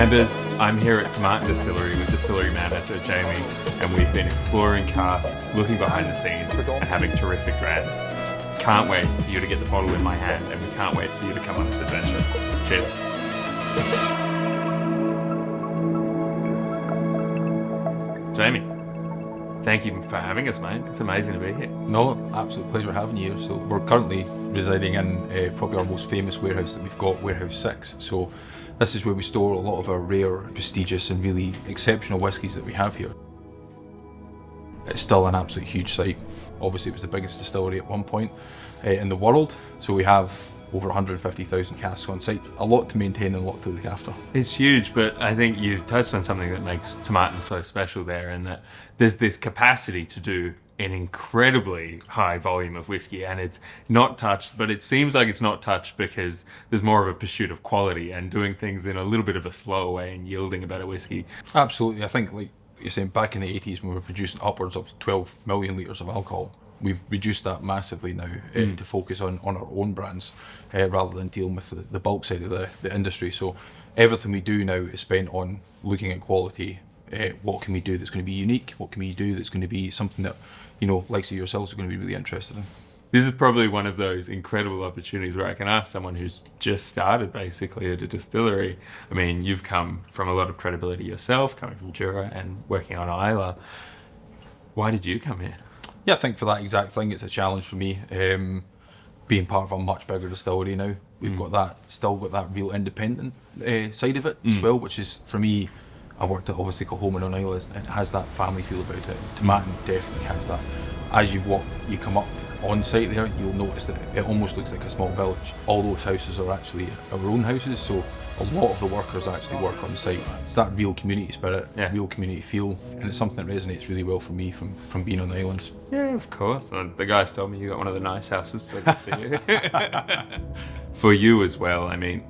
Members, I'm here at Tomatin Distillery with distillery manager Jamie, and we've been exploring casks, looking behind the scenes, and having terrific drams. Can't wait for you to get the bottle in my hand, and we can't wait for you to come on this adventure. Cheers. Jamie, thank you for having us, mate. It's amazing to be here. No, absolute pleasure having you. So we're currently residing in probably our most famous warehouse that we've got, Warehouse 6. So this is where we store a lot of our rare, prestigious and really exceptional whiskies that we have here. It's still an absolute huge site. Obviously it was the biggest distillery at one point in the world. So we have over 150,000 casks on site. A lot to maintain and a lot to look after. It's huge, but I think you've touched on something that makes Tomatin so special there, and that there's this capacity to do an incredibly high volume of whiskey, and it's not touched, but it seems like it's not touched because there's more of a pursuit of quality and doing things in a little bit of a slower way and yielding a better whiskey. Absolutely. I think, like you're saying, back in the 80s when we were producing upwards of 12 million litres of alcohol, we've reduced that massively now to focus on our own brands rather than dealing with the bulk side of the industry. So everything we do now is spent on looking at quality. What can we do that's going to be unique? What can we do that's going to be something that, you know, likes of yourselves are going to be really interested in? This is probably one of those incredible opportunities where I can ask someone who's just started basically at a distillery. I mean, you've come from a lot of credibility yourself, coming from Jura and working on Isla. Why did you come here? Yeah, I think for that exact thing, it's a challenge for me. Being part of a much bigger distillery now, we've still got that real independent side of it as well, which is, for me, I worked at obviously Coleman on Isla, and it has that family feel about it. Tomatin definitely has that. As you come up on site there, you'll notice that it almost looks like a small village. All those houses are actually our own houses, so a lot of the workers actually work on site. It's that real community spirit, real community feel, and it's something that resonates really well for me from being on the islands. Yeah, of course. The guys told me you got one of the nice houses, so good for you. For you as well, I mean,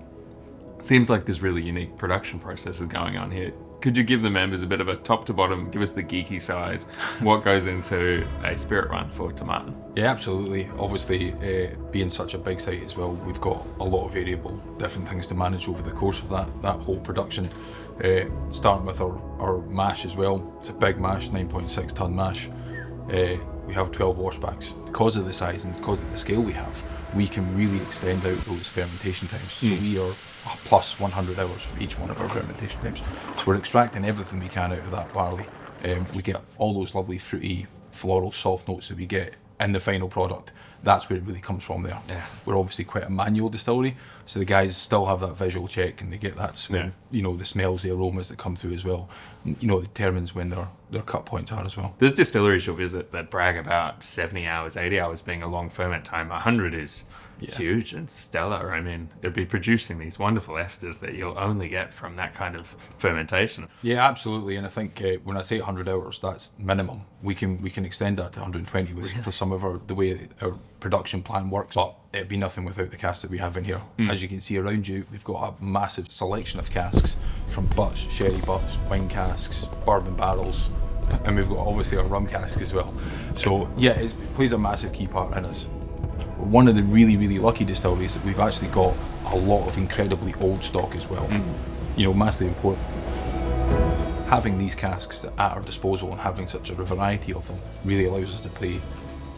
it seems like there's really unique production processes going on here. Could you give the members a bit of a top to bottom, give us the geeky side, what goes into a spirit run for Tomatin? Yeah, absolutely. Obviously, being such a big site as well, we've got a lot of variable different things to manage over the course of that whole production. Starting with our mash as well. It's a big mash, 9.6 tonne mash. We have 12 washbacks. Because of the size and because of the scale we have, we can really extend out those fermentation times. So we are plus 100 hours for each one of our fermentation times. So we're extracting everything we can out of that barley. We get all those lovely fruity, floral, soft notes that we get in the final product. That's where it really comes from there. Yeah. We're obviously quite a manual distillery, so the guys still have that visual check and they get that smell, you know, the smells, the aromas that come through as well. You know, it determines when their cut points are as well. There's distilleries you'll visit that brag about 70 hours, 80 hours being a long ferment time. 100 is huge and stellar. I mean, it'd be producing these wonderful esters that you'll only get from that kind of fermentation. Yeah, absolutely. And I think when I say 100 hours, that's minimum. We can extend that to 120 for some of the way our production plan works. But it'd be nothing without the casks that we have in here. As you can see around you, we've got a massive selection of casks, from butts, sherry butts, wine casks, bourbon barrels, and we've got obviously our rum cask as well. So yeah, it plays a massive key part in us. We're one of the really, really lucky distilleries that we've actually got a lot of incredibly old stock as well. You know, massively important. Having these casks at our disposal and having such a variety of them really allows us to play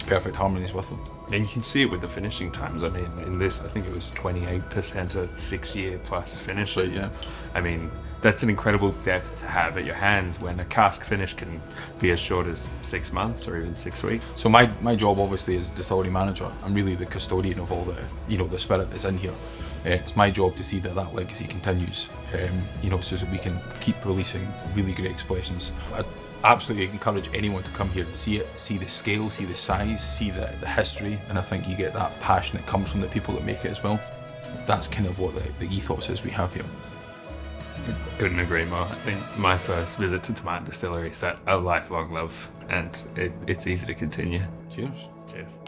perfect harmonies with them. And you can see it with the finishing times. I mean, in this, I think it was 28% at 6 year plus finishes. Right, yeah. I mean, that's an incredible depth to have at your hands when a cask finish can be as short as 6 months or even 6 weeks. So my job obviously as distillery manager, I'm really the custodian of all the spirit that's in here. It's my job to see that legacy continues, so that we can keep releasing really great expressions. I absolutely encourage anyone to come here and see it, see the scale, see the size, see the history, and I think you get that passion that comes from the people that make it as well. That's kind of what the ethos is we have here. Couldn't agree more. I think my first visit to Tomatin Distillery set a lifelong love, and it's easy to continue. Cheers. Cheers.